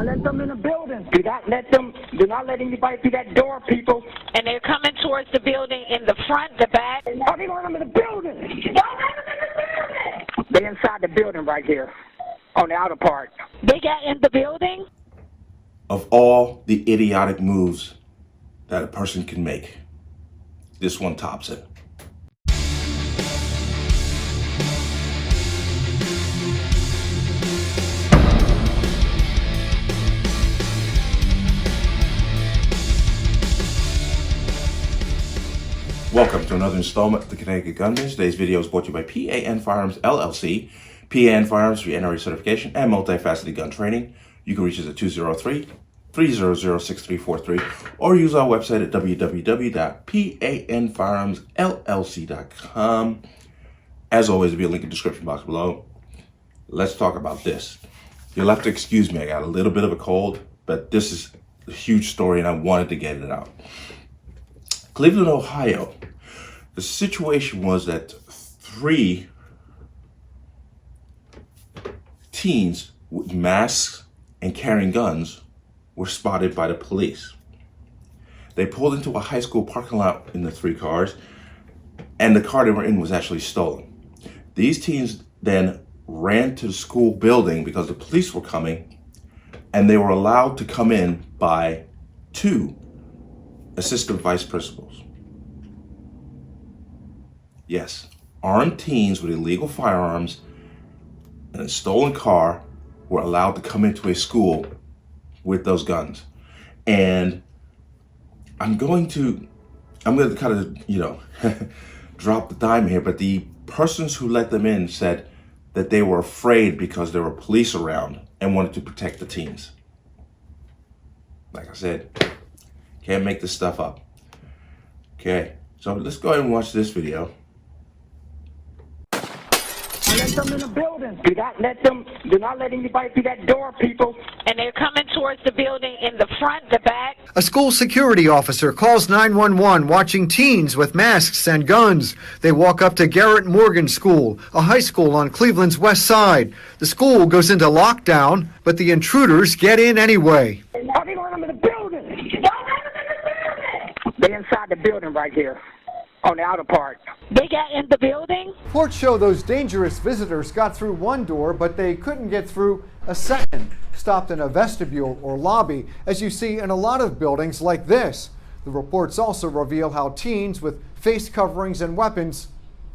Let them in the building. Do not let anybody through that door, people. And they're coming towards the building in the front, the back. Oh, they want them in the building. Don't let them in the building. They're inside the building right here, on the outer part. They got in the building? Of all the idiotic moves that a person can make, this one tops it. Welcome to another installment of the Connecticut Gunmen. Today's video is brought to you by P.A.N. Firearms, LLC. P.A.N. Firearms for your NRA certification and multifaceted gun training. You can reach us at 203-300-6343 or use our website at www.panfirearmsllc.com. As always, there'll be a link in the description box below. Let's talk about this. You'll have to excuse me, I got a little bit of a cold, but this is a huge story and I wanted to get it out. Cleveland, Ohio. The situation was that 3 teens with masks and carrying guns were spotted by the police. They pulled into a high school parking lot in the 3 cars, and the car they were in was actually stolen. These teens then ran to the school building because the police were coming, and they were allowed to come in by 2 assistant vice principals. Yes, armed teens with illegal firearms and a stolen car were allowed to come into a school with those guns. And I'm going to kind of, drop the dime here, but the persons who let them in said that they were afraid because there were police around and wanted to protect the teens. Like I said, can't make this stuff up. Okay, so let's go ahead and watch this video. Let them in the building. Do not let anybody through that door, people. And they're coming towards the building in the front, the back. A school security officer calls 911 watching teens with masks and guns. They walk up to Garrett Morgan School, a high school on Cleveland's west side. The school goes into lockdown, but the intruders get in anyway. Oh, they want them in the building. Don't let them in the building. They're inside the building right here, on the outer part. They got in the building? Reports show those dangerous visitors got through one door, but they couldn't get through a second. Stopped in a vestibule or lobby, as you see in a lot of buildings like this. The reports also reveal how teens with face coverings and weapons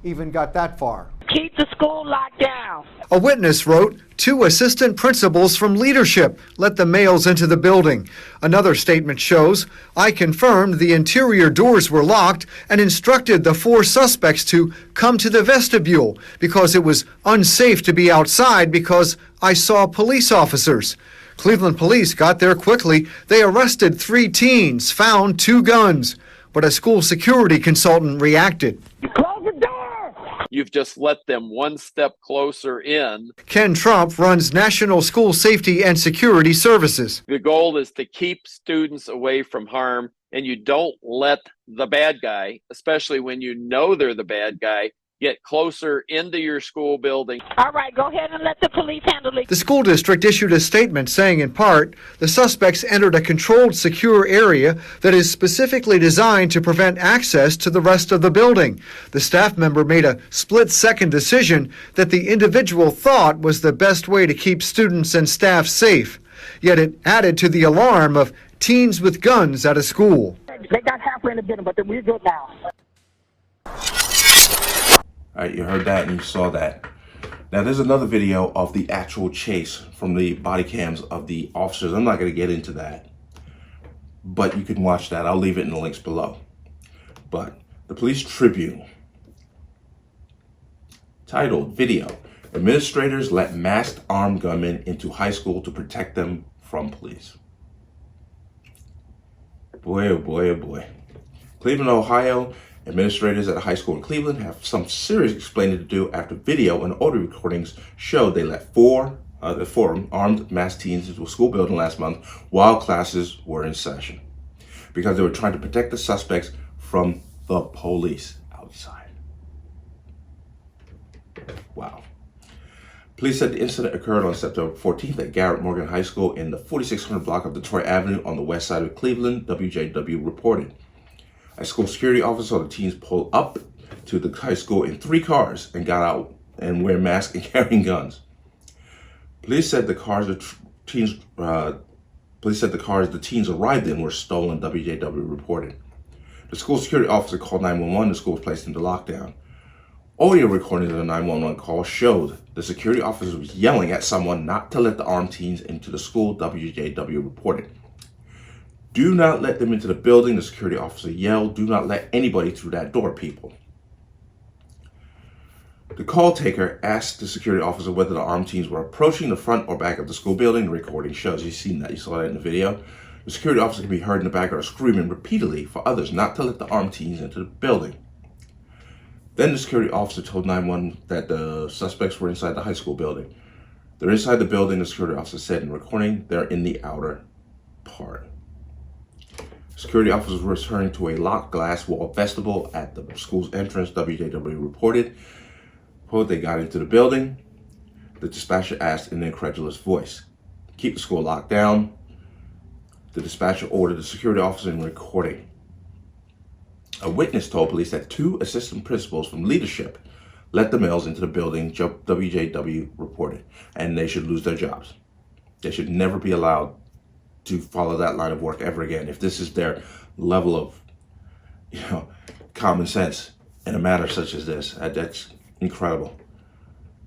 even got that far. Keep the school locked down. A witness wrote, 2 assistant principals from leadership let the males into the building. Another statement shows, I confirmed the interior doors were locked and instructed the 4 suspects to come to the vestibule because it was unsafe to be outside because I saw police officers. Cleveland police got there quickly. They arrested 3 teens, found 2 guns, but a school security consultant reacted. Close the door. You've just let them one step closer in. Ken Trump runs National School Safety and Security Services. The goal is to keep students away from harm, and you don't let the bad guy, especially when you know they're the bad guy, get closer into your school building. All right, go ahead and let the police handle it. The school district issued a statement saying, in part, the suspects entered a controlled, secure area that is specifically designed to prevent access to the rest of the building. The staff member made a split-second decision that the individual thought was the best way to keep students and staff safe. Yet it added to the alarm of teens with guns at a school. They got halfway in the building, but we're good now. All right, you heard that and you saw that. Now there's another video of the actual chase from the body cams of the officers. I'm not going to get into that, but you can watch that. I'll leave it in the links below. But the Police Tribune, titled Video, Administrators Let Masked Armed Gunmen into High School to Protect Them from Police. Boy, oh boy, oh boy. Cleveland, Ohio. Administrators at a high school in Cleveland have some serious explaining to do after video and audio recordings showed they let 4 armed masked teens into a school building last month while classes were in session because they were trying to protect the suspects from the police outside. Wow. Police said the incident occurred on September 14th at Garrett Morgan High School in the 4600 block of Detroit Avenue on the west side of Cleveland, WJW reported. A school security officer saw the teens pull up to the high school in 3 cars and got out and wear masks and carrying guns. Police said the cars the teens arrived in were stolen, WJW reported. The school security officer called 911. The school was placed into lockdown. Audio recording of the 911 call showed the security officer was yelling at someone not to let the armed teens into the school, WJW reported. Do not let them into the building, the security officer yelled. Do not let anybody through that door, people. The call taker asked the security officer whether the armed teens were approaching the front or back of the school building. The recording shows. You've seen that. You saw that in the video. The security officer can be heard in the background screaming repeatedly for others not to let the armed teens into the building. Then the security officer told 911 that the suspects were inside the high school building. They're inside the building, the security officer said in the recording. They're in the outer part. Security officers were returning to a locked glass wall vestibule at the school's entrance, WJW reported. Quote, they got into the building. The dispatcher asked in an incredulous voice, keep the school locked down. The dispatcher ordered the security officer in recording. A witness told police that 2 assistant principals from leadership let the males into the building, WJW reported, and they should lose their jobs. They should never be allowed to follow that line of work ever again. If this is their level of, common sense in a matter such as this, that's incredible.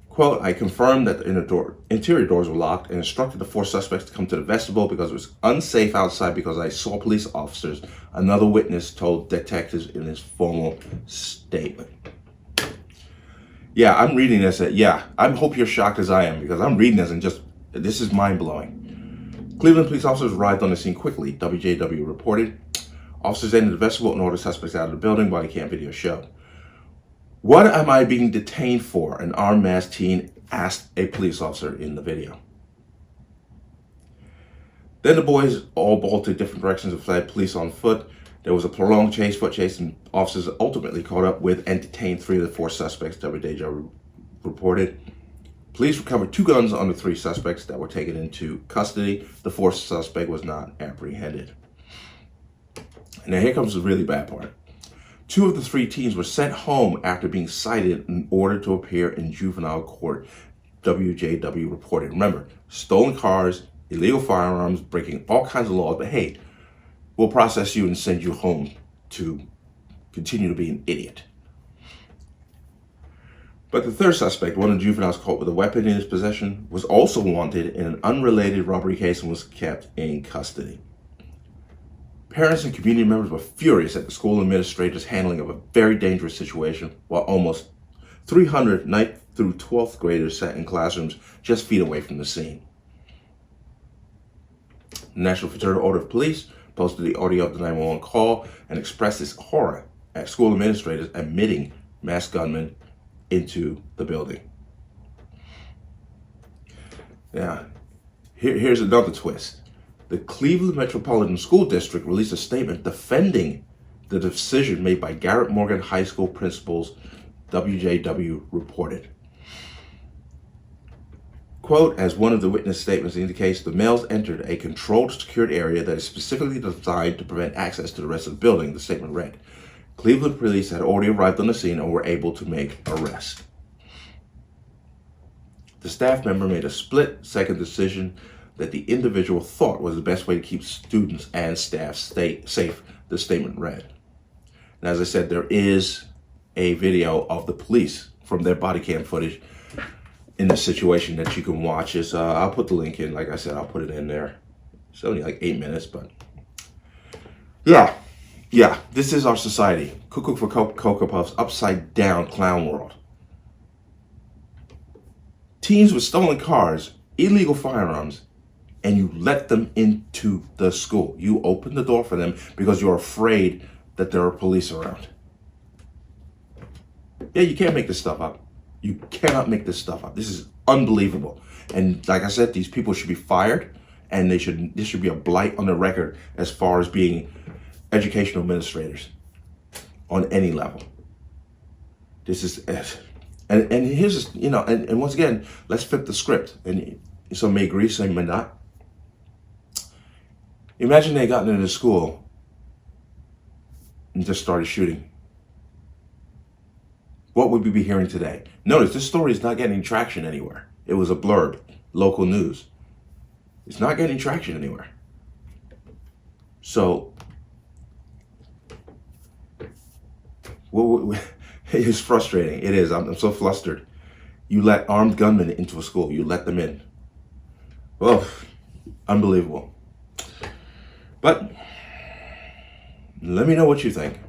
Quote, I confirmed that the interior doors were locked and instructed the 4 suspects to come to the vestibule because it was unsafe outside because I saw police officers. Another witness told detectives in his formal statement. Yeah, I'm reading this. I hope you're shocked as I am because I'm reading this and this is mind-blowing. Cleveland police officers arrived on the scene quickly, WJW reported. Officers entered the vestibule and ordered suspects out of the building, body cam video showed. What am I being detained for? An armed masked teen asked a police officer in the video. Then the boys all bolted different directions and fled, police on foot. There was a prolonged foot chase, and officers ultimately caught up with and detained 3 of the 4 suspects, WJW reported. Police recovered 2 guns on the 3 suspects that were taken into custody. The 4th suspect was not apprehended. Now here comes the really bad part. 2 of the 3 teens were sent home after being cited in order to appear in juvenile court, WJW reported. Remember, stolen cars, illegal firearms, breaking all kinds of laws, but hey, we'll process you and send you home to continue to be an idiot. But the 3rd suspect, one of the juveniles caught with a weapon in his possession, was also wanted in an unrelated robbery case and was kept in custody. Parents and community members were furious at the school administrator's handling of a very dangerous situation while almost 300 9th through 12th graders sat in classrooms just feet away from the scene. The National Fraternal Order of Police posted the audio of the 911 call and expressed its horror at school administrators admitting masked gunmen into the building. Now, here's another twist. The Cleveland Metropolitan School District released a statement defending the decision made by Garrett Morgan High School principals, WJW reported. Quote, as one of the witness statements indicates, the males entered a controlled secured area that is specifically designed to prevent access to the rest of the building, the statement read. Cleveland police had already arrived on the scene and were able to make arrests. The staff member made a split-second decision that the individual thought was the best way to keep students and staff safe, the statement read. And as I said, there is a video of the police from their body cam footage in this situation that you can watch. I'll put the link in, like I said, I'll put it in there. It's only like 8 minutes, but yeah, this is our society. Cuckoo for Cocoa Puffs, upside down clown world. Teens with stolen cars, illegal firearms, and you let them into the school. You open the door for them because you're afraid that there are police around. Yeah, you can't make this stuff up. You cannot make this stuff up. This is unbelievable. And like I said, these people should be fired, and this should be a blight on their record as far as being educational administrators on any level. This is And here's, and once again, let's flip the script. And some may agree, some may not. Imagine they got into the school and just started shooting. What would we be hearing today? Notice this story is not getting traction anywhere. It was a blurb, local news. It's not getting traction anywhere. So, it's frustrating. It is. I'm so flustered. You let armed gunmen into a school. You let them in. Well, unbelievable. But let me know what you think.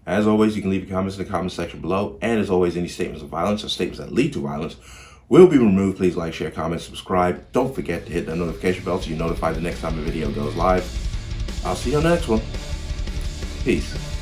As always, you can leave your comments in the comment section below. And as always, any statements of violence or statements that lead to violence will be removed. Please like, share, comment, subscribe. Don't forget to hit that notification bell so you're notified the next time a video goes live. I'll see you on the next one. Peace.